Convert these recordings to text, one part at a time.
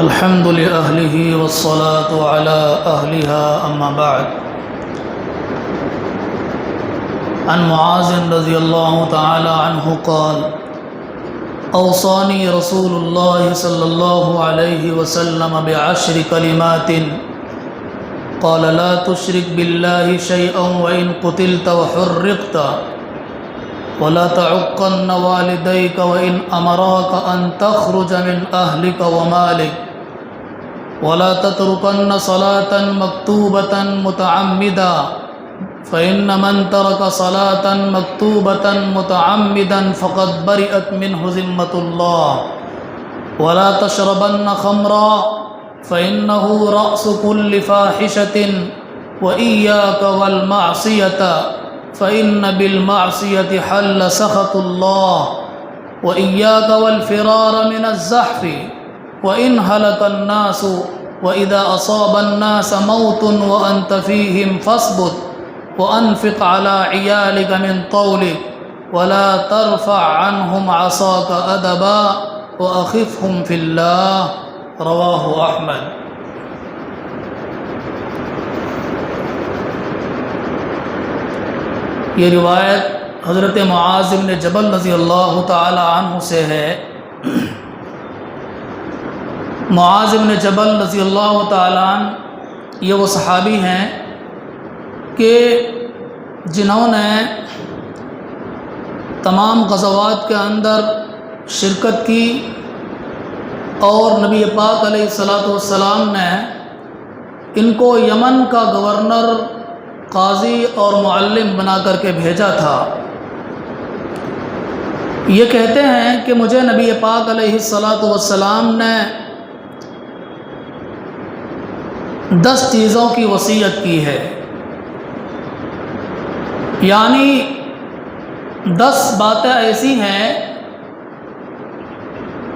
الحمد لأهله والصلاة على أهلها أما بعد. عن معاذ رضي الله تعالى عنه قال: أوصاني رسول الله صلى الله عليه وسلم ب10 كلمات قال: لا تشرك بالله شيئا وإن قتلت وحرقت، ولا تعقن والديك وإن أمراك أن تخرج من أهلك ومالك، ولا تتركن صلاة مكتوبة متعمدا، فإن من ترك صلاة مكتوبة متعمدا فقد برئت منه ذمة الله. ولا تشربن خمرا فإنه رأس كل فاحشة، وإياك والمعصية فإن بالمعصية حل سخط الله، وإياك والفرار من الزحف، وإن هلك الناس وإذا أصاب الناس موت وأنت فيهم فاصبت، وأنفق على عيالك من طولك، ولا ترفع عنهم عصاك أدبا، وأخفهم في الله. رواہ احمد. یہ روایت حضرت معاذ بن جبل رضی اللہ تعالی عنہ سے ہے. معاذ بن جبل رضی اللہ تعالی عنہ یہ وہ صحابی ہیں کہ جنہوں نے تمام غزوات کے اندر شرکت کی، اور نبی پاک علیہ الصلاۃ والسلام نے ان کو یمن کا گورنر، قاضی اور معلم بنا کر کے بھیجا تھا. یہ کہتے ہیں کہ مجھے نبی پاک علیہ الصلاۃ والسلام نے 10 چیزوں کی وصیت کی ہے، یعنی 10 باتیں ایسی ہیں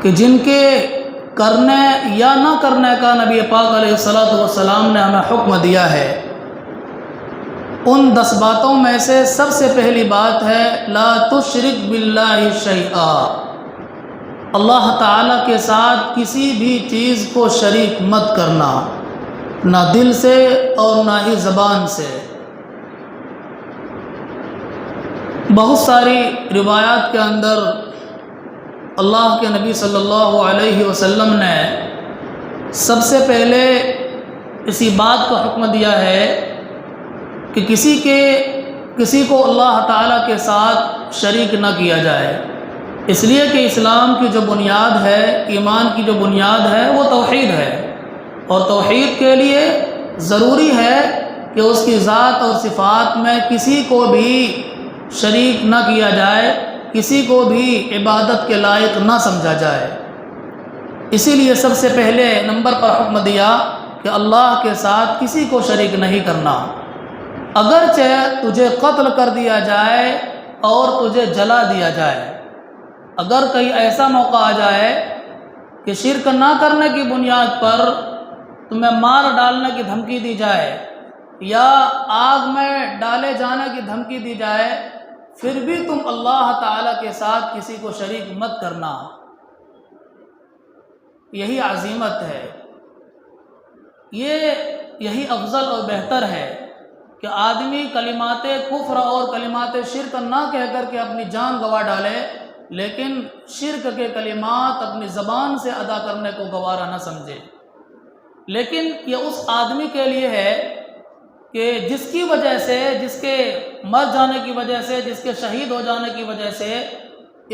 کہ جن کے کرنے یا نہ کرنے کا نبی پاک علیہ الصلاۃ والسلام نے ہمیں حکم دیا ہے. ان 10 باتوں میں سے سب سے پہلی بات ہے لا تشرک باللہ شیئا، اللہ تعالیٰ کے ساتھ کسی بھی چیز کو شریک مت کرنا، نہ دل سے اور نہ ہی زبان سے. بہت ساری روایات کے اندر اللہ کے نبی صلی اللہ علیہ وسلم نے سب سے پہلے اسی بات کا حکم دیا ہے کہ کسی کو اللہ تعالیٰ کے ساتھ شریک نہ کیا جائے، اس لیے کہ اسلام کی جو بنیاد ہے، ایمان کی جو بنیاد ہے وہ توحید ہے، اور توحید کے لیے ضروری ہے کہ اس کی ذات اور صفات میں کسی کو بھی شریک نہ کیا جائے، کسی کو بھی عبادت کے لائق نہ سمجھا جائے. اسی لیے سب سے پہلے نمبر پر حکم دیا کہ اللہ کے ساتھ کسی کو شریک نہیں کرنا. اگرچہ تجھے قتل کر دیا جائے اور تجھے جلا دیا جائے، اگر کہیں ایسا موقع آ جائے کہ شرک نہ کرنے کی بنیاد پر تمہیں مار ڈالنے کی دھمکی دی جائے یا آگ میں ڈالے جانے کی دھمکی دی جائے، پھر بھی تم اللہ تعالیٰ کے ساتھ کسی کو شریک مت کرنا. یہی عظیمت ہے، یہی افضل اور بہتر ہے کہ آدمی کلمات کفر اور کلمات شرک نہ کہہ کر کے اپنی جان گنوا ڈالے، لیکن شرک کے کلمات اپنی زبان سے ادا کرنے کو گوارا نہ سمجھے. لیکن یہ اس آدمی کے لیے ہے کہ جس کی وجہ سے، جس کے مر جانے کی وجہ سے، جس کے شہید ہو جانے کی وجہ سے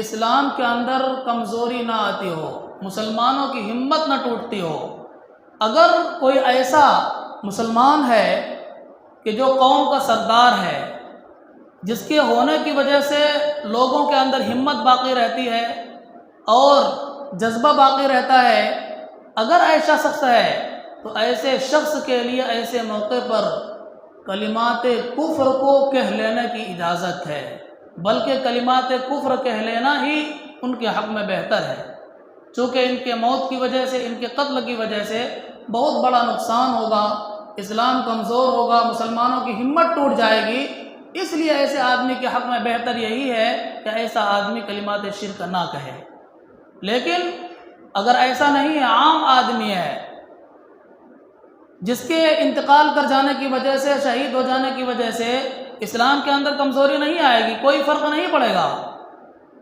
اسلام کے اندر کمزوری نہ آتی ہو، مسلمانوں کی ہمت نہ ٹوٹتی ہو. اگر کوئی ایسا مسلمان ہے کہ جو قوم کا سردار ہے، جس کے ہونے کی وجہ سے لوگوں کے اندر ہمت باقی رہتی ہے اور جذبہ باقی رہتا ہے، اگر ایسا شخص ہے تو ایسے شخص کے لیے ایسے موقع پر کلمات کفر کو کہہ لینے کی اجازت ہے، بلکہ کلمات کفر کہہ لینا ہی ان کے حق میں بہتر ہے، چونکہ ان کے موت کی وجہ سے، ان کے قتل کی وجہ سے بہت بڑا نقصان ہوگا، اسلام کمزور ہوگا، مسلمانوں کی ہمت ٹوٹ جائے گی. اس لیے ایسے آدمی کے حق میں بہتر یہی ہے کہ ایسا آدمی کلمات شرک نہ کہے. لیکن اگر ایسا نہیں ہے، عام آدمی ہے، جس کے انتقال کر جانے کی وجہ سے، شہید ہو جانے کی وجہ سے اسلام کے اندر کمزوری نہیں آئے گی، کوئی فرق نہیں پڑے گا،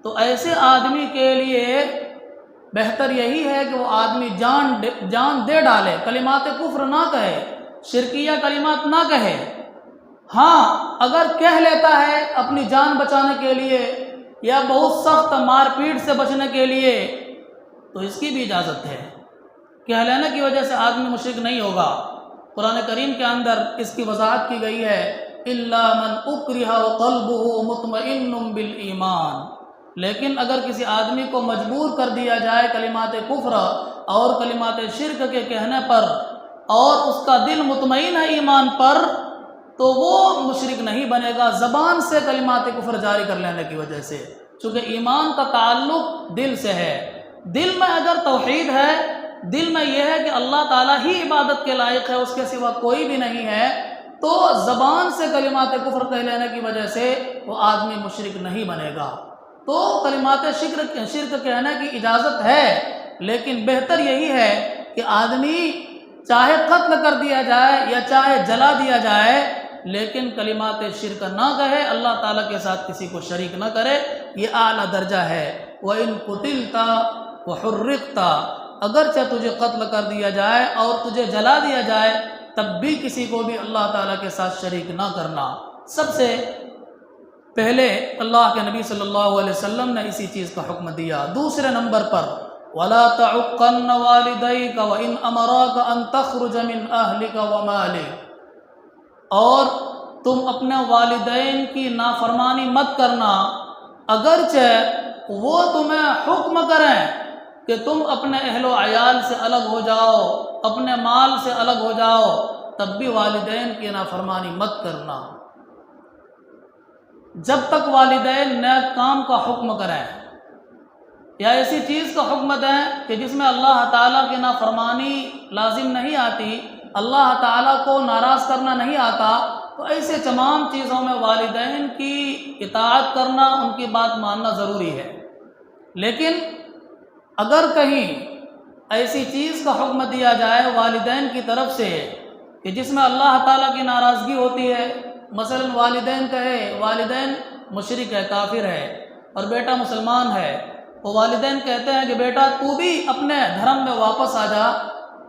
تو ایسے آدمی کے لیے بہتر یہی ہے کہ وہ آدمی جان دے ڈالے، کلمات کفر نہ کہے، شرکیہ کلمات نہ کہے۔ ہاں اگر کہہ لیتا ہے اپنی جان بچانے کے لیے یا بہت سخت مار پیٹ سے بچنے کے لیے تو اس کی بھی اجازت ہے، کہہ لینے کی وجہ سے آدمی مشرک نہیں ہوگا۔ قرآن کریم کے اندر اس کی وضاحت کی گئی ہے، الا من اکرہ وقلبہ مطمئن بالایمان، لیکن اگر کسی آدمی کو مجبور کر دیا جائے کلمات کفر اور کلمات شرک کے کہنے پر اور اس کا دل مطمئن ہے ایمان پر، تو وہ مشرک نہیں بنے گا زبان سے کلمات کفر جاری کر لینے کی وجہ سے، چونکہ ایمان کا تعلق دل سے ہے۔ دل میں اگر توحید ہے، دل میں یہ ہے کہ اللہ تعالیٰ ہی عبادت کے لائق ہے، اس کے سوا کوئی بھی نہیں ہے، تو زبان سے کلمات کفر کہہ لینے کی وجہ سے وہ آدمی مشرک نہیں بنے گا۔ تو کلمات شرک کہنے کی اجازت ہے، لیکن بہتر یہی ہے کہ آدمی چاہے قتل کر دیا جائے یا چاہے جلا دیا جائے، لیکن کلمات شرک نہ کہے، اللہ تعالیٰ کے ساتھ کسی کو شریک نہ کرے، یہ اعلیٰ درجہ ہے۔ وَإِن قُتِلْتَ وَحُرِّقْتَ، اگرچہ تجھے قتل کر دیا جائے اور تجھے جلا دیا جائے، تب بھی کسی کو بھی اللہ تعالیٰ کے ساتھ شریک نہ کرنا۔ سب سے پہلے اللہ کے نبی صلی اللہ علیہ وسلم نے اسی چیز کا حکم دیا۔ دوسرے نمبر پر وَلَا تَعُقَّنَّ وَالِدَيْكَ وَإِنْ أَمَرَاكَ أَن تَخْرُجَ مِنْ أَهْلِكَ وَمَالِكَ، اور تم اپنے والدین کی نافرمانی مت کرنا، اگرچہ وہ تمہیں حکم کریں کہ تم اپنے اہل و عیال سے الگ ہو جاؤ، اپنے مال سے الگ ہو جاؤ، تب بھی والدین کی نافرمانی مت کرنا، جب تک والدین نیک کام کا حکم کریں یا ایسی چیز کا حکم دیں کہ جس میں اللہ تعالیٰ کی نافرمانی لازم نہیں آتی، اللہ تعالیٰ کو ناراض کرنا نہیں آتا، تو ایسے تمام چیزوں میں والدین کی اطاعت کرنا، ان کی بات ماننا ضروری ہے۔ لیکن اگر کہیں ایسی چیز کا حکم دیا جائے والدین کی طرف سے کہ جس میں اللہ تعالیٰ کی ناراضگی ہوتی ہے، مثلا والدین کہے والدین مشرک ہے، کافر ہے، اور بیٹا مسلمان ہے، وہ والدین کہتے ہیں کہ بیٹا تو بھی اپنے دھرم میں واپس آ جا،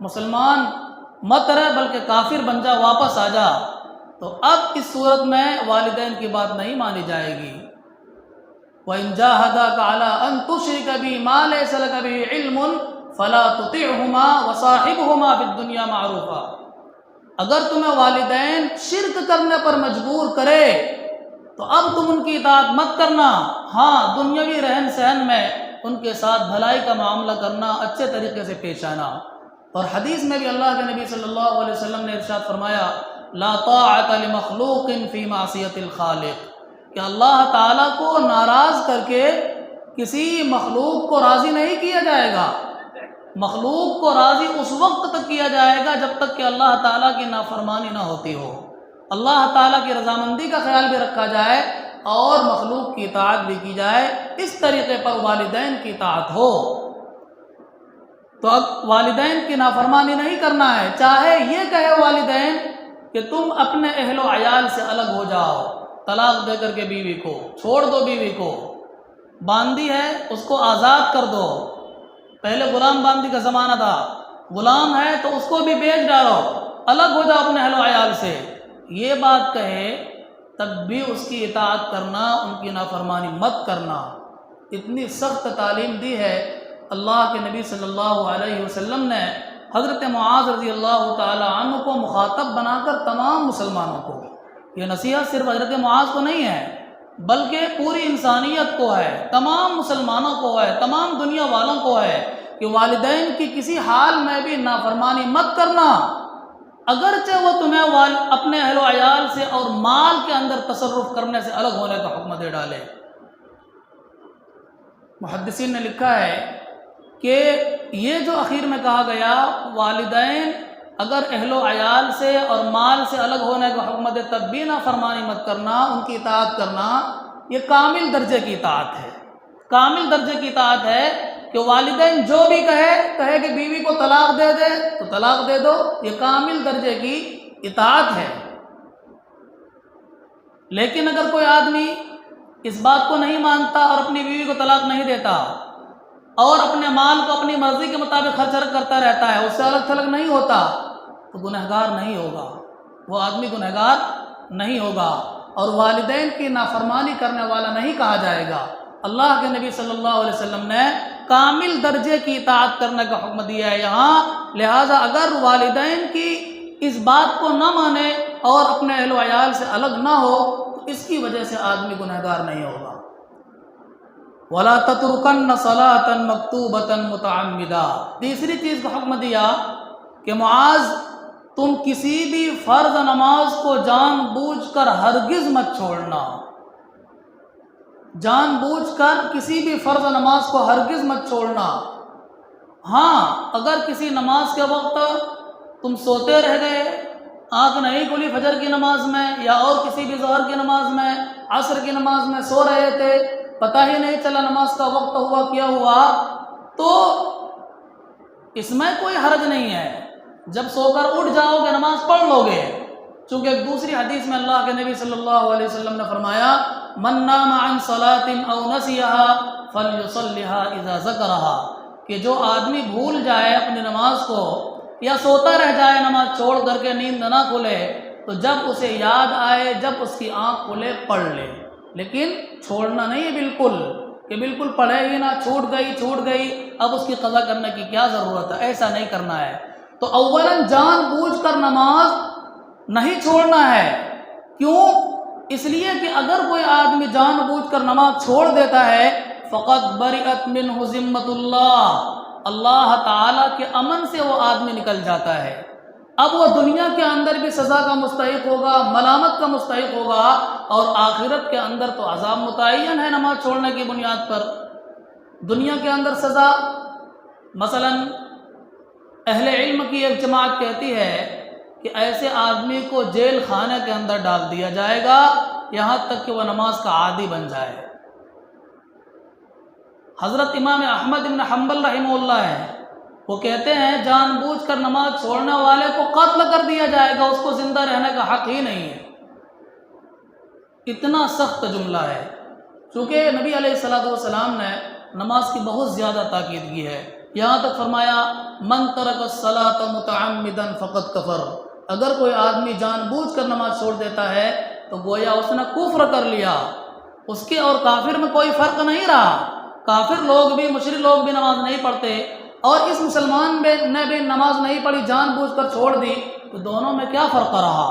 مسلمان مت رہ بلکہ کافر بن جا، واپس آ جا، تو اب اس صورت میں والدین کی بات نہیں مانی جائے گی۔ وَإِن جَاهَدَاكَ عَلَىٰ أَن تُشْرِكَ بِي مَا لَيْسَ لَكَ بِهِ عِلْمٌ فَلَا تُطِعْهُمَا وَصَاحِبْهُمَا فِي الدُّنْيَا مَعْرُوفًا، اگر تمہیں والدین شرک کرنے پر مجبور کرے تو اب تم ان کی اطاعت مت کرنا، ہاں دنیاوی رہن سہن میں ان کے ساتھ بھلائی کا معاملہ کرنا، اچھے طریقے سے پیش آنا۔ اور حدیث میں بھی اللہ کے نبی صلی اللہ علیہ وسلم نے ارشاد فرمایا، لا طاعۃ لمخلوق فی معصیۃ الخالق، کہ اللہ تعالیٰ کو ناراض کر کے کسی مخلوق کو راضی نہیں کیا جائے گا۔ مخلوق کو راضی اس وقت تک کیا جائے گا جب تک کہ اللہ تعالیٰ کی نافرمانی نہ ہوتی ہو، اللہ تعالیٰ کی رضامندی کا خیال بھی رکھا جائے اور مخلوق کی اطاعت بھی کی جائے، اس طریقے پر والدین کی اطاعت ہو۔ تو اب والدین کی نافرمانی نہیں کرنا ہے، چاہے یہ کہے والدین کہ تم اپنے اہل و عیال سے الگ ہو جاؤ، طلاق دے کر کے بیوی کو چھوڑ دو، بیوی کو باندھی ہے اس کو آزاد کر دو، پہلے غلام باندھی کا زمانہ تھا، غلام ہے تو اس کو بھی بیچ ڈالو، الگ ہو جاؤ اپنے اہل و عیال سے، یہ بات کہے تب بھی اس کی اطاعت کرنا، ان کی نافرمانی مت کرنا۔ اتنی سخت تعلیم دی ہے اللہ کے نبی صلی اللہ علیہ وسلم نے حضرت معاذ رضی اللہ تعالی عنہ کو مخاطب بنا کر تمام مسلمانوں کو۔ یہ نصیحت صرف حضرت معاذ کو نہیں ہے بلکہ پوری انسانیت کو ہے، تمام مسلمانوں کو ہے، تمام دنیا والوں کو ہے کہ والدین کی کسی حال میں بھی نافرمانی مت کرنا، اگرچہ وہ تمہیں اپنے اہل و عیال سے اور مال کے اندر تصرف کرنے سے الگ ہونے کا حکم دے ڈالے۔ محدثین نے لکھا ہے کہ یہ جو اخیر میں کہا گیا والدین اگر اہل و عیال سے اور مال سے الگ ہونے کا حکم دے تب بھی نافرمانی مت کرنا، ان کی اطاعت کرنا، یہ کامل درجے کی اطاعت ہے، کامل درجے کی اطاعت ہے، کہ والدین جو بھی کہے کہ بیوی کو طلاق دے دے تو طلاق دے دو، یہ کامل درجے کی اطاعت ہے۔ لیکن اگر کوئی آدمی اس بات کو نہیں مانتا اور اپنی بیوی کو طلاق نہیں دیتا اور اپنے مال کو اپنی مرضی کے مطابق خرچ کرتا رہتا ہے، اس سے الگ تھلگ نہیں ہوتا، تو گنہگار نہیں ہوگا، وہ آدمی گنہگار نہیں ہوگا اور والدین کی نافرمانی کرنے والا نہیں کہا جائے گا۔ اللہ کے نبی صلی اللہ علیہ وسلم نے کامل درجے کی اطاعت کرنے کا حکم دیا ہے یہاں، لہٰذا اگر والدین کی اس بات کو نہ مانے اور اپنے اہل و عیال سے الگ نہ ہو تو اس کی وجہ سے آدمی گنہگار نہیں ہوگا۔ وَلَا تَتْرُكَنَّ صَلَاةً مَكْتُوبَةً مُتَعَمِّدًا، تیسری چیز کا حکم دیا کہ معاذ تم کسی بھی فرض نماز کو جان بوجھ کر ہرگز مت چھوڑنا، جان بوجھ کر کسی بھی فرض نماز کو ہرگز مت چھوڑنا۔ ہاں اگر کسی نماز کے وقت تم سوتے رہ گئے، آنکھ نہیں کھلی فجر کی نماز میں یا اور کسی بھی ظہر کی نماز میں، عصر کی نماز میں سو رہے تھے، پتہ ہی نہیں چلا نماز کا وقت ہوا کیا ہوا، تو اس میں کوئی حرج نہیں ہے، جب سو کر اٹھ جاؤ گے نماز پڑھ لو گے، چونکہ ایک دوسری حدیث میں اللہ کے نبی صلی اللہ علیہ وسلم نے فرمایا من نام عن صلاة او نسیها فلیصلها اذا ذکرها، کہ جو آدمی بھول جائے اپنی نماز کو یا سوتا رہ جائے نماز چھوڑ کر کے، نیند نہ کھلے، تو جب اسے یاد آئے، جب اس کی آنکھ کھلے پڑھ لے، لیکن چھوڑنا نہیں ہے بالکل کہ بالکل پڑھے ہی نہ، چھوٹ گئی اب اس کی قضا کرنے کی کیا ضرورت ہے، ایسا نہیں کرنا ہے۔ تو اولاً جان بوجھ کر نماز نہیں چھوڑنا ہے، کیوں؟ اس لیے کہ اگر کوئی آدمی جان بوجھ کر نماز چھوڑ دیتا ہے فقط بریئت منہ ذمۃ اللہ تعالیٰ کے امن سے وہ آدمی نکل جاتا ہے، اب وہ دنیا کے اندر بھی سزا کا مستحق ہوگا، ملامت کا مستحق ہوگا، اور آخرت کے اندر تو عذاب متعین ہے نماز چھوڑنے کی بنیاد پر۔ دنیا کے اندر سزا، مثلا اہل علم کی ایک جماعت کہتی ہے کہ ایسے آدمی کو جیل خانے کے اندر ڈال دیا جائے گا یہاں تک کہ وہ نماز کا عادی بن جائے۔ حضرت امام احمد بن حنبل رحمہ اللہ ہے، وہ کہتے ہیں جان بوجھ کر نماز چھوڑنے والے کو قتل کر دیا جائے گا، اس کو زندہ رہنے کا حق ہی نہیں ہے۔ اتنا سخت جملہ ہے، چونکہ نبی علیہ الصلوۃ والسلام نے نماز کی بہت زیادہ تاکید کی ہے، یہاں تک فرمایا من ترک الصلاۃ متعمدا فقد کفر، اگر کوئی آدمی جان بوجھ کر نماز چھوڑ دیتا ہے تو گویا اس نے کفر کر لیا، اس کے اور کافر میں کوئی فرق نہیں رہا، کافر لوگ بھی، مشرک لوگ بھی نماز نہیں پڑھتے اور اس مسلمان نے بھی نماز نہیں پڑھی، جان بوجھ کر چھوڑ دی، تو دونوں میں کیا فرق رہا؟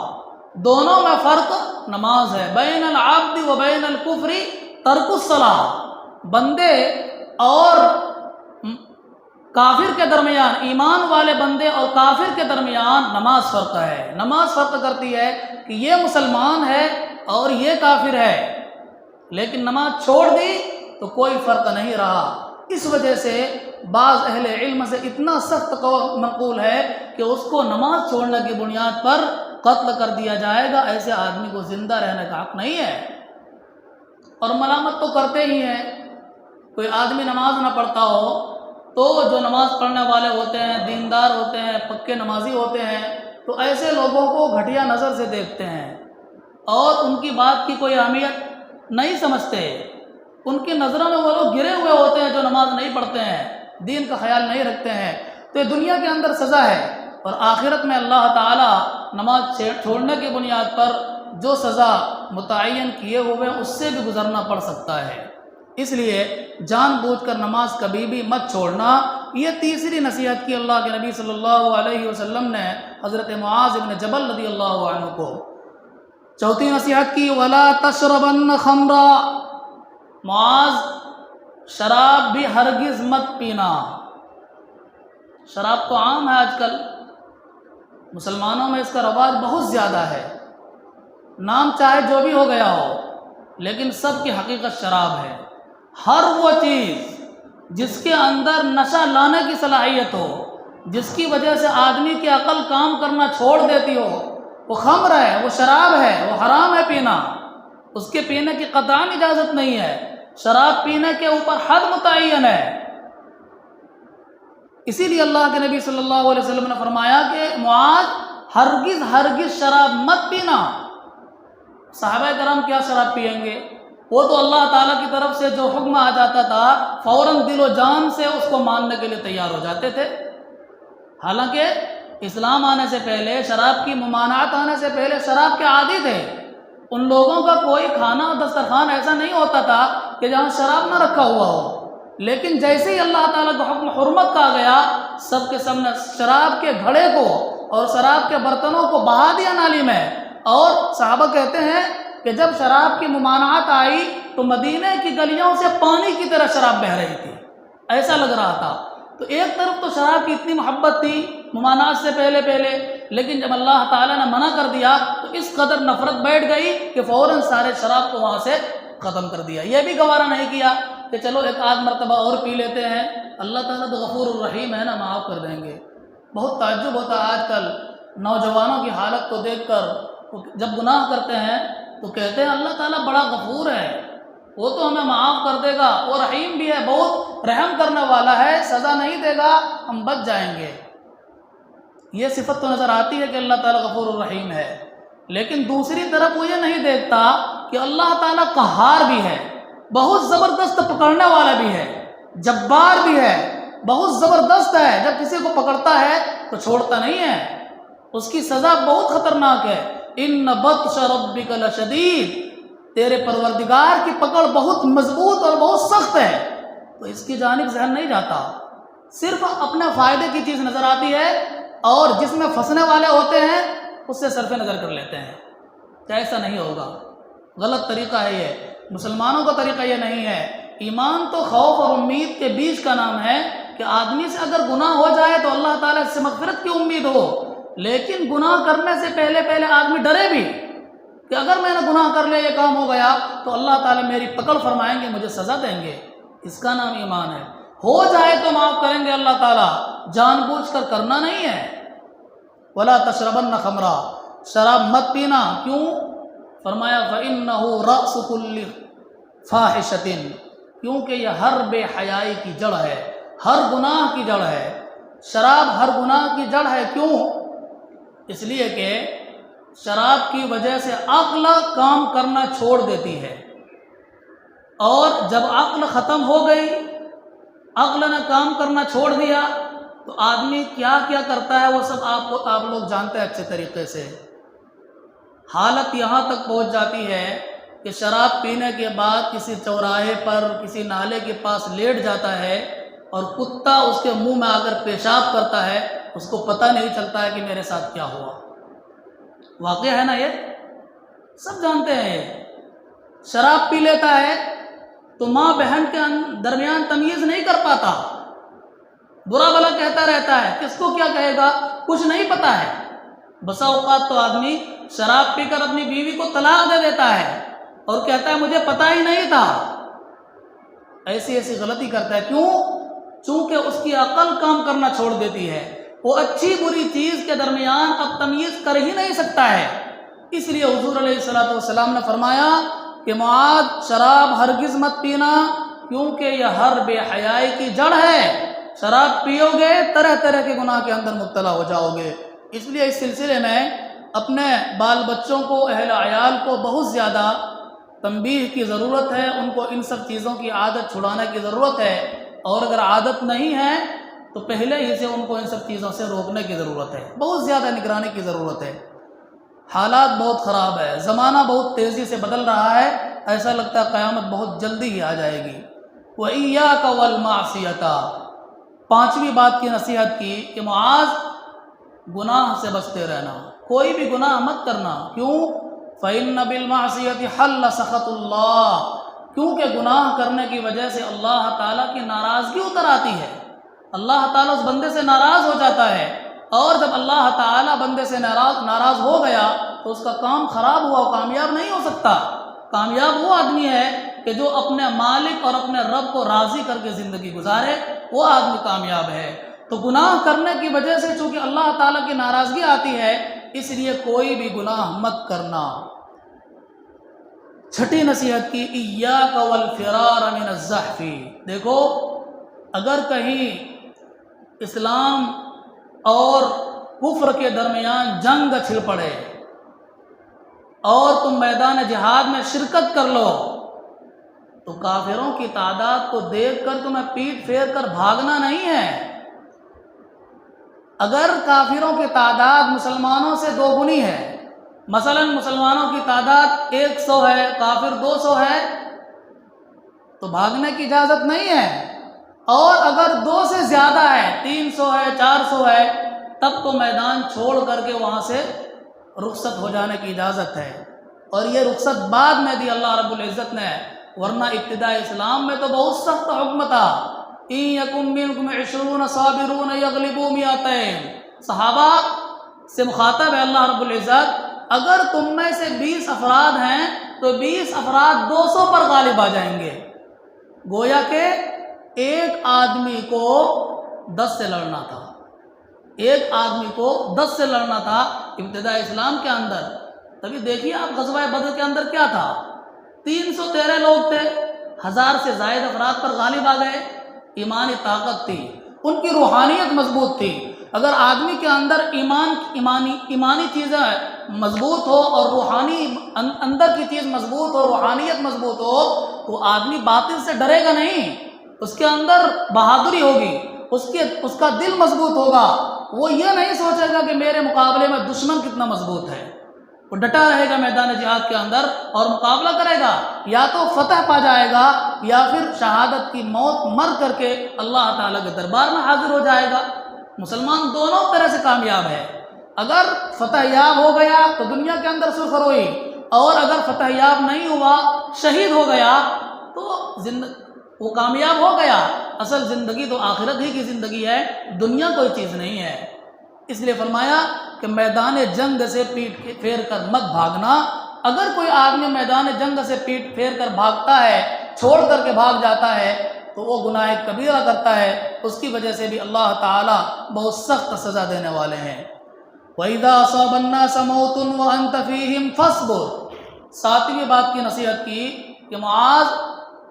دونوں میں فرق نماز ہے۔ بین العبد و بین الکفر ترک الصلاۃ، بندے اور کافر کے درمیان، ایمان والے بندے اور کافر کے درمیان نماز فرق ہے، نماز فرق کرتی ہے کہ یہ مسلمان ہے اور یہ کافر ہے، لیکن نماز چھوڑ دی تو کوئی فرق نہیں رہا۔ اس وجہ سے بعض اہل علم سے اتنا سخت منقول ہے کہ اس کو نماز چھوڑنے کی بنیاد پر قتل کر دیا جائے گا، ایسے آدمی کو زندہ رہنے کا حق نہیں ہے۔ اور ملامت تو کرتے ہی ہیں، کوئی آدمی نماز نہ پڑھتا ہو تو جو نماز پڑھنے والے ہوتے ہیں، دیندار ہوتے ہیں، پکے نمازی ہوتے ہیں، تو ایسے لوگوں کو گھٹیا نظر سے دیکھتے ہیں اور ان کی بات کی کوئی اہمیت نہیں سمجھتے، ان کی نظروں میں وہ لوگ گرے ہوئے ہوتے ہیں جو نماز نہیں پڑھتے ہیں، دین کا خیال نہیں رکھتے ہیں۔ تو یہ دنیا کے اندر سزا ہے اور آخرت میں اللہ تعالیٰ نماز چھوڑنے کی بنیاد پر جو سزا متعین کیے ہوئے اس سے بھی گزرنا پڑ سکتا ہے، اس لیے جان بوجھ کر نماز کبھی بھی مت چھوڑنا۔ یہ تیسری نصیحت کی اللہ کے نبی صلی اللہ علیہ وسلم نے حضرت معاذ بن جبل رضی اللہ عنہ کو۔ چوتھی نصیحت کی وَلَا تَشْرَبَنَّ خَمْرًا، معاذ شراب بھی ہرگز مت پینا۔ شراب تو عام ہے، آج کل مسلمانوں میں اس کا رواج بہت زیادہ ہے، نام چاہے جو بھی ہو گیا ہو، لیکن سب کی حقیقت شراب ہے۔ ہر وہ چیز جس کے اندر نشہ لانے کی صلاحیت ہو، جس کی وجہ سے آدمی کی عقل کام کرنا چھوڑ دیتی ہو، وہ خمر ہے، وہ شراب ہے، وہ حرام ہے پینا، اس کے پینے کی قطعاً اجازت نہیں ہے۔ شراب پینے کے اوپر حد متعین ہے، اسی لیے اللہ کے نبی صلی اللہ علیہ وسلم نے فرمایا کہ معاذ ہرگز ہرگز شراب مت پینا۔ صحابہ کرام کیا شراب پئیں گے؟ وہ تو اللہ تعالیٰ کی طرف سے جو حکم آ جاتا تھا فوراً دل و جان سے اس کو ماننے کے لیے تیار ہو جاتے تھے۔ حالانکہ اسلام آنے سے پہلے، شراب کی ممانعت آنے سے پہلے شراب کے عادی تھے۔ ان لوگوں کا کوئی کھانا دسترخوان ایسا نہیں ہوتا تھا کہ جہاں شراب نہ رکھا ہوا ہو، لیکن جیسے ہی اللہ تعالیٰ کا حکم حرمت کا گیا، سب کے سب نے شراب کے گھڑے کو اور شراب کے برتنوں کو بہا دیا نالی میں۔ اور صحابہ کہتے ہیں کہ جب شراب کی ممانعت آئی تو مدینے کی گلیوں سے پانی کی طرح شراب بہہ رہی تھی، ایسا لگ رہا تھا۔ تو ایک طرف تو شراب کی اتنی محبت تھی ممانعت سے پہلے، لیکن جب اللہ تعالیٰ نے منع کر دیا تو اس قدر نفرت بیٹھ گئی کہ فوراً سارے شراب کو وہاں سے ختم کر دیا۔ یہ بھی گوارا نہیں کیا کہ چلو ایک آدھ مرتبہ اور پی لیتے ہیں، اللہ تعالیٰ تو غفور الرحیم ہے نا، معاف کر دیں گے۔ بہت تعجب ہوتا ہے آج کل نوجوانوں کی حالت کو دیکھ کر، جب گناہ کرتے ہیں تو کہتے ہیں اللہ تعالیٰ بڑا غفور ہے، وہ تو ہمیں معاف کر دے گا، وہ رحیم بھی ہے، بہت رحم کرنے والا ہے، سزا نہیں دے گا، ہم بچ جائیں گے۔ یہ صفت تو نظر آتی ہے کہ اللہ تعالیٰ غفور الرحیم ہے، لیکن دوسری طرف وہ یہ نہیں دیکھتا کہ اللہ تعالیٰ قہار بھی ہے، بہت زبردست پکڑنے والا بھی ہے، جبار بھی ہے، بہت زبردست ہے، جب کسی کو پکڑتا ہے تو چھوڑتا نہیں ہے، اس کی سزا بہت خطرناک ہے۔ ان بطش ربک لشدید، تیرے پروردگار کی پکڑ بہت مضبوط اور بہت سخت ہے، تو اس کی جانب ذہن نہیں جاتا، صرف اپنے فائدے کی چیز نظر آتی ہے، اور جس میں پھنسنے والے ہوتے ہیں اس سے صرف نظر کر لیتے ہیں کہ ایسا نہیں ہوگا۔ غلط طریقہ ہے یہ، مسلمانوں کا طریقہ یہ نہیں ہے۔ ایمان تو خوف اور امید کے بیچ کا نام ہے کہ آدمی سے اگر گناہ ہو جائے تو اللہ تعالیٰ سے مغفرت کی امید ہو، لیکن گناہ کرنے سے پہلے آدمی ڈرے بھی کہ اگر میں نے گناہ کر لیا، یہ کام ہو گیا تو اللہ تعالیٰ میری پکڑ فرمائیں گے، مجھے سزا دیں گے۔ اس کا نام ایمان ہے۔ ہو جائے تو معاف کریں گے اللہ تعالیٰ، جان بوجھ کر کرنا نہیں ہے۔ ولا تشربن خمرا، شراب مت پینا، کیوں؟ فرمایا فإنہ رأس کل فاحشۃ، کیونکہ یہ ہر بے حیائی کی جڑ ہے، ہر گناہ کی جڑ ہے۔ شراب ہر گناہ کی جڑ ہے، کیوں؟ اس لیے کہ شراب کی وجہ سے عقل کام کرنا چھوڑ دیتی ہے، اور جب عقل ختم ہو گئی، عقل نے کام کرنا چھوڑ دیا، تو آدمی کیا کیا کرتا ہے وہ سب آپ لوگ جانتے ہیں اچھے طریقے سے۔ حالت یہاں تک پہنچ جاتی ہے کہ شراب پینے کے بعد کسی چوراہے پر، کسی نالے کے پاس لیٹ جاتا ہے، اور کتا اس کے منہ میں آ کر پیشاب کرتا ہے، اس کو پتہ نہیں چلتا ہے کہ میرے ساتھ کیا ہوا۔ واقعہ ہے نا، یہ سب جانتے ہیں۔ یہ شراب پی لیتا ہے تو ماں بہن کے درمیان تمیز نہیں کر پاتا، برا بھلا کہتا رہتا ہے، کس کو کیا کہے گا کچھ نہیں پتا ہے۔ بسا اوقات تو آدمی شراب پی کر اپنی بیوی کو طلاق دے دیتا ہے اور کہتا ہے مجھے پتا ہی نہیں تھا۔ ایسی غلطی کرتا ہے، کیوں؟ چونکہ اس کی عقل کام کرنا چھوڑ دیتی ہے، وہ اچھی بری چیز کے درمیان اب تمیز کر ہی نہیں سکتا ہے۔ اس لیے حضور علیہ السلام نے فرمایا کہ معاذ شراب ہرگز مت پینا، کیونکہ یہ ہر بے حیائی کی جڑ ہے۔ شراب پیو گے طرح طرح کے گناہ کے اندر مبتلا ہو جاؤ گے۔ اس لیے اس سلسلے میں اپنے بال بچوں کو، اہل عیال کو بہت زیادہ تنبیہ کی ضرورت ہے، ان کو ان سب چیزوں کی عادت چھڑانے کی ضرورت ہے، اور اگر عادت نہیں ہے تو پہلے ہی سے ان کو ان سب چیزوں سے روکنے کی ضرورت ہے، بہت زیادہ نگرانی کی ضرورت ہے۔ حالات بہت خراب ہے، زمانہ بہت تیزی سے بدل رہا ہے، ایسا لگتا ہے قیامت بہت جلدی ہی آ جائے گی۔ وَإِيَّاكَ وَالْمَعْصِيَةَ، پانچویں بات کی نصیحت کی کہ معاذ گناہ سے بچتے رہنا، کوئی بھی گناہ مت کرنا، کیوں؟ فَإِنَّ بِالْمَعْصِيَةِ حَلَّ سَخَطُ اللَّهِ، کیونکہ گناہ کرنے کی وجہ سے اللہ تعالیٰ کی ناراضگی اتر آتی ہے، اللہ تعالیٰ اس بندے سے ناراض ہو جاتا ہے، اور جب اللہ تعالیٰ بندے سے ناراض ہو گیا تو اس کا کام خراب ہوا، وہ کامیاب نہیں ہو سکتا۔ کامیاب وہ آدمی ہے کہ جو اپنے مالک اور اپنے رب کو راضی کر کے زندگی گزارے، وہ آدمی کامیاب ہے۔ تو گناہ کرنے کی وجہ سے چونکہ اللہ تعالیٰ کی ناراضگی آتی ہے، اس لیے کوئی بھی گناہ مت کرنا۔ چھٹی نصیحت کی ایاک والفرار من الزحف، دیکھو اگر کہیں اسلام اور کفر کے درمیان جنگ چھڑ پڑے اور تم میدان جہاد میں شرکت کر لو، تو کافروں کی تعداد کو دیکھ کر تمہیں پیٹ پھیر کر بھاگنا نہیں ہے۔ اگر کافروں کی تعداد مسلمانوں سے دو گنی ہے، مثلا مسلمانوں کی تعداد 100 ہے، کافر 200 ہے، تو بھاگنے کی اجازت نہیں ہے۔ اور اگر 2 سے زیادہ ہے، 300 ہے، 400 ہے، تب تو میدان چھوڑ کر کے وہاں سے رخصت ہو جانے کی اجازت ہے۔ اور یہ رخصت بعد میں دی اللہ رب العزت نے، ورنہ ابتداء اسلام میں تو بہت سخت حکم تھا۔ إِن يَكُن مِّنكُمْ 20 صَابِرُونَ يَغْلِبُوا 200۔ صحابہ سے مخاطب ہے اللہ رب العزت، اگر تم میں سے 20 افراد ہیں تو 20 افراد 200 پر غالب آ جائیں گے۔ گویا کہ ایک آدمی کو 10 سے لڑنا تھا، ایک آدمی کو 10 سے لڑنا تھا ابتداء اسلام کے اندر۔ تبھی دیکھیے آپ غزوہ بدر کے اندر کیا تھا، 313 لوگ تھے، 1000 سے زائد افراد پر غالب آ گئے۔ ایمانی طاقت تھی، ان کی روحانیت مضبوط تھی۔ اگر آدمی کے اندر ایمانی چیزیں مضبوط ہو اور روحانی اندر کی چیز مضبوط ہو، روحانیت مضبوط ہو، تو آدمی باطل سے ڈرے گا نہیں، اس کے اندر بہادری ہوگی، اس کا دل مضبوط ہوگا۔ وہ یہ نہیں سوچے گا کہ میرے مقابلے میں دشمن کتنا مضبوط ہے، وہ ڈٹا رہے گا میدان جہاد کے اندر اور مقابلہ کرے گا، یا تو فتح پا جائے گا یا پھر شہادت کی موت مر کر کے اللہ تعالیٰ کے دربار میں حاضر ہو جائے گا۔ مسلمان دونوں طرح سے کامیاب ہے، اگر فتح یاب ہو گیا تو دنیا کے اندر سرخروئی، اور اگر فتح یاب نہیں ہوا، شہید ہو گیا، تو وہ کامیاب ہو گیا۔ اصل زندگی تو آخرت ہی کی زندگی ہے، دنیا کوئی چیز نہیں ہے۔ اس لیے فرمایا کہ میدان جنگ سے پیٹ پھیر کر مت بھاگنا۔ اگر کوئی آدمی میدان جنگ سے پیٹ پھیر کر بھاگتا ہے، چھوڑ کر کے بھاگ جاتا ہے، تو وہ گناہ کبیرہ کرتا ہے، اس کی وجہ سے بھی اللہ تعالیٰ بہت سخت سزا دینے والے ہیں۔ وَإِذَا أَصَابَ النَّاسَ مَوْتٌ وَأَنْتَ فِيهِمْ فَاصْبِرْ۔ ساتویں بات کی نصیحت کی کہ معاذ،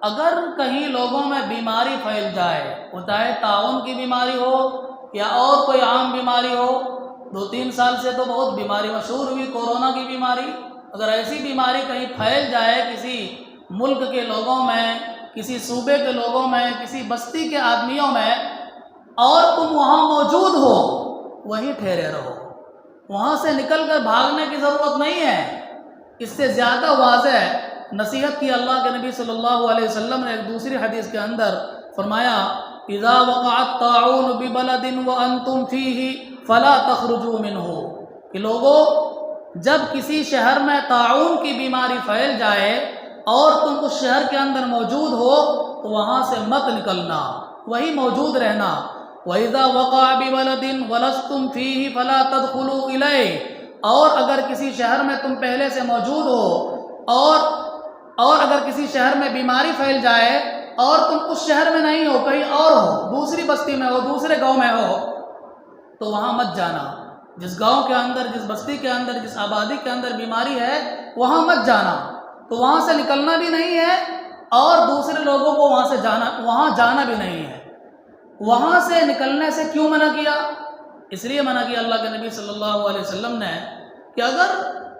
اگر کہیں لوگوں میں بیماری پھیل جائے، وہ چاہے طاعون کی بیماری ہو یا اور کوئی عام بیماری ہو، 2-3 سال سے تو بہت بیماری مشہور ہوئی، کورونا کی بیماری، اگر ایسی بیماری کہیں پھیل جائے کسی ملک کے لوگوں میں، کسی صوبے کے لوگوں میں، کسی بستی کے آدمیوں میں، اور تم وہاں موجود ہو، وہیں ٹھہرے رہو، وہاں سے نکل کر بھاگنے کی ضرورت نہیں ہے۔ اس سے زیادہ واضح نصیحت کی اللہ کے نبی صلی اللہ علیہ وسلم نے ایک دوسری حدیث کے اندر فرمایا، اذا وقع الطاعون ببلد وانتم فیہ فلا تخرجوا منہ، کہ لوگوں جب کسی شہر میں طاعون کی بیماری پھیل جائے اور تم اس شہر کے اندر موجود ہو تو وہاں سے مت نکلنا، وہی موجود رہنا۔ وَإِذَا وَقَعَ بِبَلَدٍ وَلَسْتُمْ فِيهِ فَلَا تَدْخُلُوا إِلَيْهِ، اور اگر کسی شہر میں تم پہلے سے موجود ہو اور اگر کسی شہر میں بیماری پھیل جائے اور تم اس شہر میں نہیں ہو، کہیں اور ہو، دوسری بستی میں ہو، دوسرے گاؤں میں ہو، تو وہاں مت جانا۔ جس گاؤں کے اندر، جس بستی کے اندر، جس آبادی کے اندر بیماری ہے، وہاں مت جانا، تو وہاں سے نکلنا بھی نہیں ہے اور دوسرے لوگوں کو وہاں جانا بھی نہیں ہے۔ وہاں سے نکلنے سے کیوں منع کیا؟ اس لیے منع کیا اللہ کے نبی صلی اللہ علیہ وسلم نے کہ اگر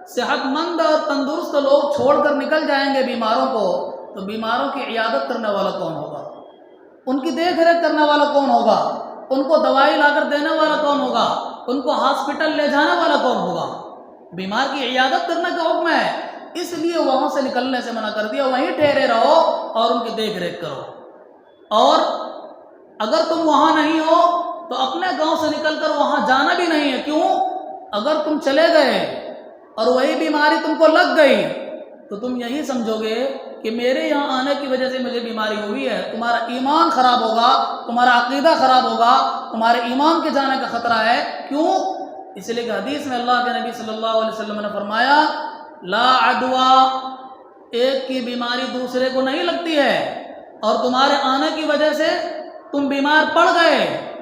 صحت مند اور تندرست لوگ چھوڑ کر نکل جائیں گے بیماروں کو، تو بیماروں کی عیادت کرنے والا کون ہوگا؟ ان کی دیکھ ریکھ کرنے والا کون ہوگا؟ ان کو دوائی لا کر دینے والا کون ہوگا؟ ان کو ہاسپٹل لے جانے والا کون ہوگا؟ بیمار کی عیادت کرنے کا حکم ہے، اس لیے وہاں سے نکلنے سے منع کر دیا، وہیں ٹھہرے رہو اور ان کی دیکھ ریکھ کرو۔ اور اگر تم وہاں نہیں ہو تو اپنے گاؤں سے نکل کر وہاں جانا بھی نہیں ہے۔ کیوں؟ اگر تم چلے گئے اور وہی بیماری تم کو لگ گئی تو تم یہی سمجھو گے کہ میرے یہاں آنے کی وجہ سے مجھے بیماری ہوئی ہے، تمہارا ایمان خراب ہوگا، تمہارا عقیدہ خراب ہوگا، تمہارے ایمان کے جانے کا خطرہ ہے۔ کیوں؟ اس لیے کہ حدیث میں اللہ کے نبی صلی اللہ علیہ وسلم نے فرمایا، لا عدوا، ایک کی بیماری دوسرے کو نہیں لگتی ہے، اور تمہارے آنے کی وجہ سے تم بیمار پڑ گئے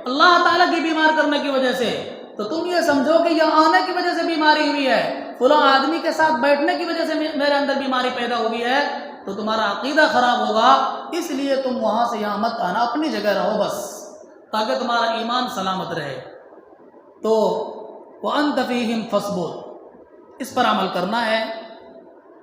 اللہ تعالیٰ کی بیمار کرنے کی وجہ سے، تو تم یہ سمجھو کہ یہ آنے کی وجہ سے بیماری ہوئی ہے، فلاں آدمی کے ساتھ بیٹھنے کی وجہ سے میرے اندر بیماری پیدا ہوئی ہے، تو تمہارا عقیدہ خراب ہوگا۔ اس لیے تم وہاں سے یہاں مت آنا، اپنی جگہ رہو بس۔ تاکہ تمہارا ایمان سلامت رہے۔ تو وَأَنْتَ فِيهِمْ فَاصْبِرْ، اس پر عمل کرنا ہے۔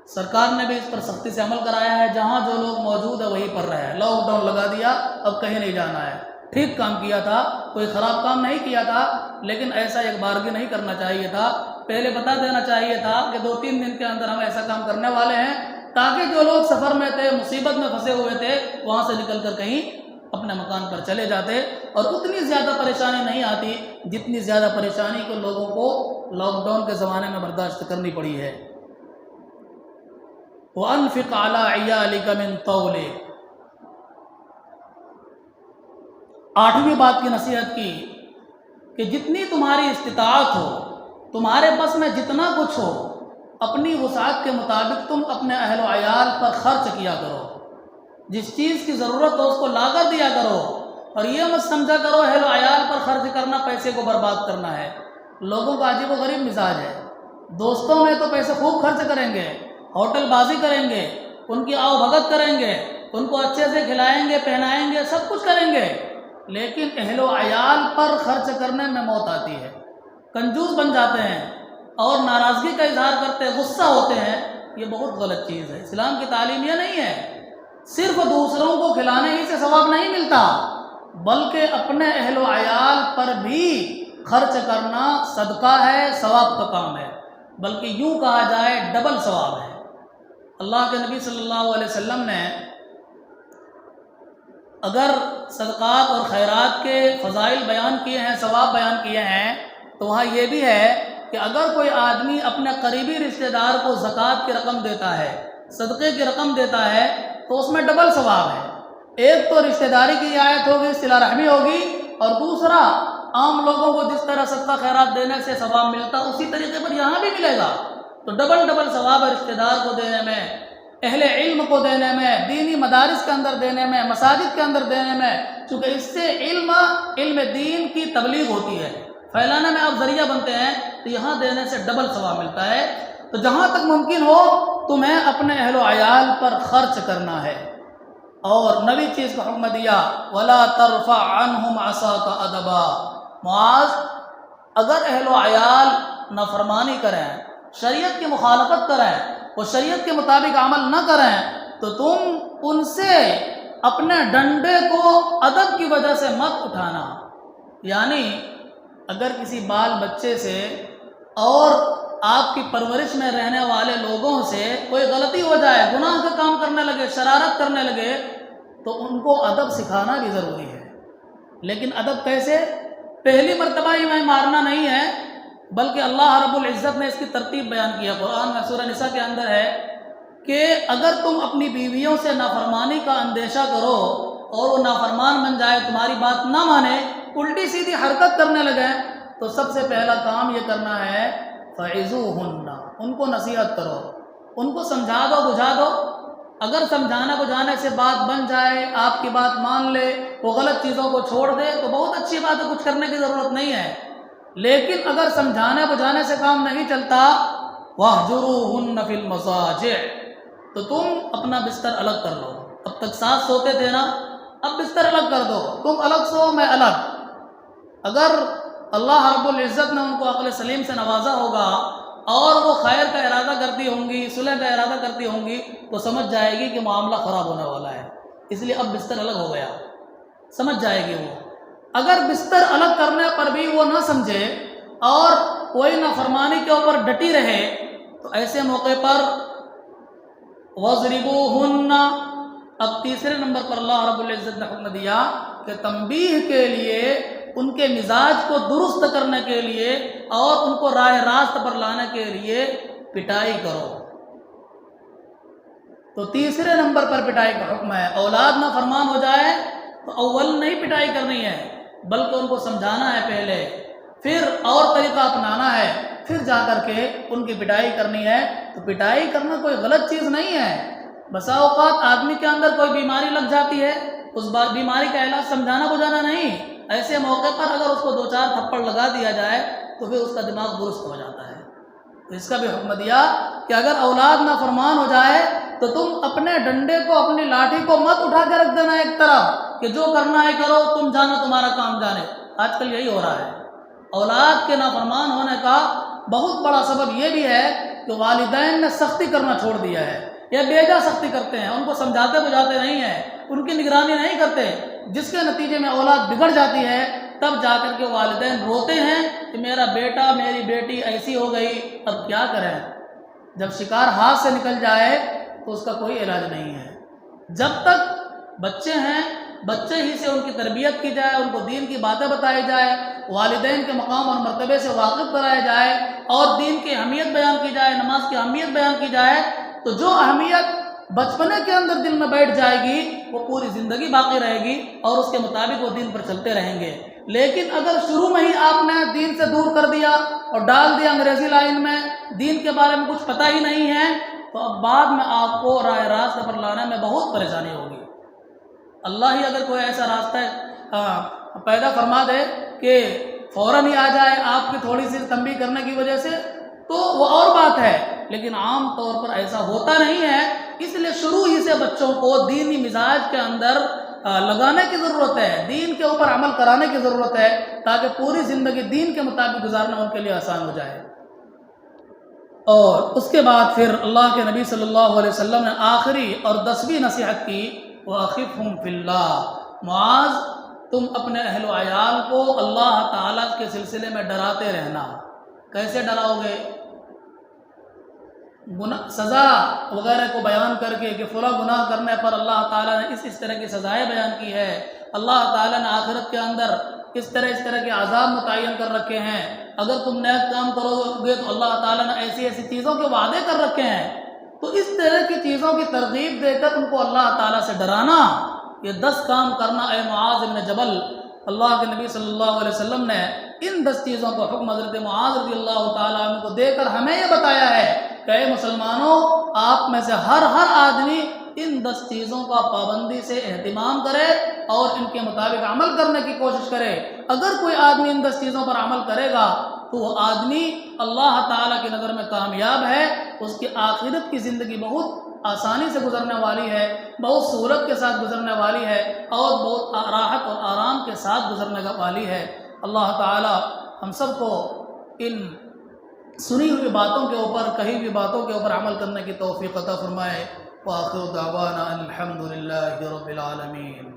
سرکار نے بھی اس پر سختی سے عمل کرایا ہے، جہاں جو لوگ موجود ہیں وہیں پر رہے۔ لاک ڈاؤن لگا دیا، اب کہیں نہیں جانا ہے۔ ٹھیک کام کیا تھا، کوئی خراب کام نہیں کیا تھا، لیکن ایسا ایک بارگی نہیں کرنا چاہیے تھا۔ پہلے بتا دینا چاہیے تھا کہ 2-3 دن کے اندر ہم ایسا کام کرنے والے ہیں، تاکہ جو لوگ سفر میں تھے، مصیبت میں پھنسے ہوئے تھے، وہاں سے نکل کر کہیں اپنے مکان پر چلے جاتے، اور اتنی زیادہ پریشانی نہیں آتی جتنی زیادہ پریشانی کو لوگوں کو لاک ڈاؤن کے زمانے میں برداشت کرنی پڑی ہے۔ وَأَنْفِقْ عَلَىٰ عِيَالِكَ مِنْ طَوْلِكَ، 8ویں بات کی نصیحت کی کہ جتنی تمہاری استطاعت ہو، تمہارے بس میں جتنا کچھ ہو، اپنی وسعت کے مطابق تم اپنے اہل و عیال پر خرچ کیا کرو۔ جس چیز کی ضرورت ہو اس کو لا کر دیا کرو، اور یہ مت سمجھا کرو اہل و عیال پر خرچ کرنا پیسے کو برباد کرنا ہے۔ لوگوں کا عجیب و غریب مزاج ہے، دوستوں میں تو پیسے خوب خرچ کریں گے، ہوٹل بازی کریں گے، ان کی آؤ بھگت کریں گے، ان کو اچھے سے کھلائیں گے، پہنائیں گے، سب کچھ کریں گے، لیکن اہل و عیال پر خرچ کرنے میں موت آتی ہے، کنجوس بن جاتے ہیں اور ناراضگی کا اظہار کرتے ہیں، غصہ ہوتے ہیں۔ یہ بہت غلط چیز ہے۔ اسلام کی تعلیم یہ نہیں ہے صرف دوسروں کو کھلانے ہی سے ثواب نہیں ملتا، بلکہ اپنے اہل و عیال پر بھی خرچ کرنا صدقہ ہے، ثواب کا کام ہے، بلکہ یوں کہا جائے ڈبل ثواب ہے۔ اللہ کے نبی صلی اللہ علیہ وسلم نے اگر صدقات اور خیرات کے فضائل بیان کیے ہیں، ثواب بیان کیے ہیں، تو وہاں یہ بھی ہے کہ اگر کوئی آدمی اپنے قریبی رشتہ دار کو زکوٰۃ کی رقم دیتا ہے، صدقے کی رقم دیتا ہے، تو اس میں ڈبل ثواب ہے۔ ایک تو رشتہ داری کی رعایت ہوگی، صلہ رحمی ہوگی، اور دوسرا عام لوگوں کو جس طرح صدقہ خیرات دینے سے ثواب ملتا اسی طریقے پر یہاں بھی ملے گا۔ تو ڈبل ثواب ہے رشتہ دار کو دینے میں، اہل علم کو دینے میں، دینی مدارس کے اندر دینے میں، مساجد کے اندر دینے میں، چونکہ اس سے علم دین کی تبلیغ ہوتی ہے، پھیلانے میں آپ ذریعہ بنتے ہیں، تو یہاں دینے سے ڈبل ثواب ملتا ہے۔ تو جہاں تک ممکن ہو تمہیں اپنے اہل و عیال پر خرچ کرنا ہے، اور نویں چیز کا حکم دیا وَلَا تَرْفَعْ عَنْهُمْ عَصَاكَ أَدَبًا، معاذ اگر اہل و عیال نافرمانی کریں، شریعت کی مخالفت کریں، وہ شریعت کے مطابق عمل نہ کریں، تو تم ان سے اپنے ڈنڈے کو ادب کی وجہ سے مت اٹھانا۔ یعنی اگر کسی بال بچے سے اور آپ کی پرورش میں رہنے والے لوگوں سے کوئی غلطی ہو جائے، گناہ کا کام کرنے لگے، شرارت کرنے لگے، تو ان کو ادب سکھانا بھی ضروری ہے۔ لیکن ادب کیسے؟ پہلی مرتبہ ہی میں مارنا نہیں ہے، بلکہ اللہ رب العزت نے اس کی ترتیب بیان کیا قرآن میں، سورہ نساء کے اندر ہے کہ اگر تم اپنی بیویوں سے نافرمانی کا اندیشہ کرو اور وہ نافرمان بن جائے، تمہاری بات نہ مانے، الٹی سیدھی حرکت کرنے لگے، تو سب سے پہلا کام یہ کرنا ہے فَعِظُوهُنَّ، ان کو نصیحت کرو، ان کو سمجھا دو، بجھا دو۔ اگر سمجھانے بجھانے سے بات بن جائے، آپ کی بات مان لے، وہ غلط چیزوں کو چھوڑ دے، تو بہت اچھی بات ہے، کچھ کرنے کی ضرورت نہیں ہے۔ لیکن اگر سمجھانے بجھانے سے کام نہیں چلتا، وَاهْجُرُوهُنَّ فِي الْمَضَاجِعِ، تو تم اپنا بستر الگ کر لو۔ اب تک ساتھ سوتے تھے نا، اب بستر الگ کر دو، تم الگ سو، میں الگ۔ اگر اللہ رب العزت نے ان کو عقل سلیم سے نوازا ہوگا اور وہ خیر کا ارادہ کرتی ہوں گی، صلح کا ارادہ کرتی ہوں گی، تو سمجھ جائے گی کہ معاملہ خراب ہونے والا ہے، اس لیے اب بستر الگ ہو گیا، سمجھ جائے گی وہ۔ اگر بستر الگ کرنے پر بھی وہ نہ سمجھے اور کوئی نافرمانی کے اوپر ڈٹی رہے، تو ایسے موقع پر وَاضْرِبُوهُنَّ، اب تیسرے نمبر پر اللہ رب العزت نے حکم دیا کہ تنبیہ کے لیے، ان کے مزاج کو درست کرنے کے لیے اور ان کو راہ راست پر لانے کے لیے پٹائی کرو۔ تو تیسرے نمبر پر پٹائی کا حکم ہے۔ اولاد نہ فرمان ہو جائے تو اول نہیں پٹائی کرنی ہے، بلکہ ان کو سمجھانا ہے پہلے، پھر اور طریقہ اپنانا ہے، پھر جا کر کے ان کی پٹائی کرنی ہے۔ تو پٹائی کرنا کوئی غلط چیز نہیں ہے۔ بسا اوقات آدمی کے اندر کوئی بیماری لگ جاتی ہے، اس بیماری کا علاج سمجھانا بجھانا نہیں، ایسے موقع پر اگر اس کو 2-4 تھپڑ لگا دیا جائے تو پھر اس کا دماغ درست ہو جاتا ہے۔ تو اس کا بھی حکم دیا کہ اگر اولاد نافرمان ہو جائے تو تم اپنے ڈنڈے کو اپنی لاٹھی کو مت اٹھا کے رکھ دینا ایک طرف کہ جو کرنا ہے کرو، تم جانا تمہارا کام جانے۔ آج کل یہی ہو رہا ہے۔ اولاد کے نافرمان ہونے کا بہت بڑا سبب یہ بھی ہے کہ والدین نے سختی کرنا چھوڑ دیا ہے، یا بیجا سختی کرتے ہیں، ان کو سمجھاتے بجھاتے نہیں ہیں، ان کی نگرانی نہیں کرتے، جس کے نتیجے میں اولاد بگڑ جاتی ہے۔ تب جا کر کے والدین روتے ہیں کہ میرا بیٹا میری بیٹی ایسی ہو گئی، اب کیا کریں؟ جب شکار ہاتھ سے نکل جائے تو اس کا کوئی علاج نہیں ہے۔ جب تک بچے ہیں، بچے ہی سے ان کی تربیت کی جائے، ان کو دین کی باتیں بتائی جائے، والدین کے مقام اور مرتبے سے واقف کرایا جائے، اور دین کی اہمیت بیان کی جائے، نماز کی اہمیت بیان کی جائے، تو جو اہمیت بچپنے کے اندر دل میں بیٹھ جائے گی وہ پوری زندگی باقی رہے گی، اور اس کے مطابق وہ دین پر چلتے رہیں گے۔ لیکن اگر شروع میں ہی آپ نے دین سے دور کر دیا اور ڈال دیا انگریزی لائن میں، دین کے بارے میں کچھ پتہ ہی نہیں ہے، تو اب بعد میں آپ کو راہ راست پر لانے میں بہت پریشانی ہوگی۔ اللہ ہی اگر کوئی ایسا راستہ پیدا فرما دے کہ فوراً ہی آ جائے آپ کی تھوڑی سی تنبیہ کرنے کی وجہ سے، تو وہ اور بات ہے، لیکن عام طور پر ایسا ہوتا نہیں ہے۔ اس لیے شروع ہی سے بچوں کو دینی مزاج کے اندر لگانے کی ضرورت ہے، دین کے اوپر عمل کرانے کی ضرورت ہے، تاکہ پوری زندگی دین کے مطابق گزارنا ان کے لیے آسان ہو جائے۔ اور اس کے بعد پھر اللہ کے نبی صلی اللہ علیہ وسلم نے آخری اور 10ویں نصیحت کی، وَأَخِفْهُمْ فِي اللَّهِ، معاذ تم اپنے اہل و عیال کو اللہ تعالیٰ کے سلسلے میں ڈراتے رہنا۔ کیسے ڈراؤ گے؟ سزا وغیرہ کو بیان کر کے کہ فلاں گناہ کرنے پر اللہ تعالیٰ نے اس طرح کی سزائیں بیان کی ہے، اللہ تعالیٰ نے آخرت کے اندر اس طرح کے عذاب متعین کر رکھے ہیں، اگر تم نیک کام کرو گے تو اللہ تعالیٰ نے ایسی ایسی چیزوں کے وعدے کر رکھے ہیں۔ تو اس طرح کی چیزوں کی ترغیب دے کر ان کو اللہ تعالیٰ سے ڈرانا، یہ 10 کام کرنا اے معاذ بن جبل۔ اللہ کے نبی صلی اللہ علیہ وسلم نے ان 10 چیزوں کو حکم حضرت معاذ رضی اللہ تعالیٰ عنہ کو دے کر ہمیں یہ بتایا ہے کہ اے مسلمانوں، آپ میں سے ہر آدمی ان 10 چیزوں کا پابندی سے اہتمام کرے اور ان کے مطابق عمل کرنے کی کوشش کرے۔ اگر کوئی آدمی ان 10 چیزوں پر عمل کرے گا تو وہ آدمی اللہ تعالیٰ کی نظر میں کامیاب ہے، اس کی آخرت کی زندگی بہت آسانی سے گزرنے والی ہے، بہت سہولت کے ساتھ گزرنے والی ہے، اور بہت راحت اور آرام کے ساتھ گزرنے والی ہے۔ اللہ تعالیٰ ہم سب کو ان سنی ہوئی باتوں کے اوپر، کہی ہوئی باتوں کے اوپر عمل کرنے کی توفیق عطا فرمائے۔ وآخر دعوانا الحمد للہ رب العالمین۔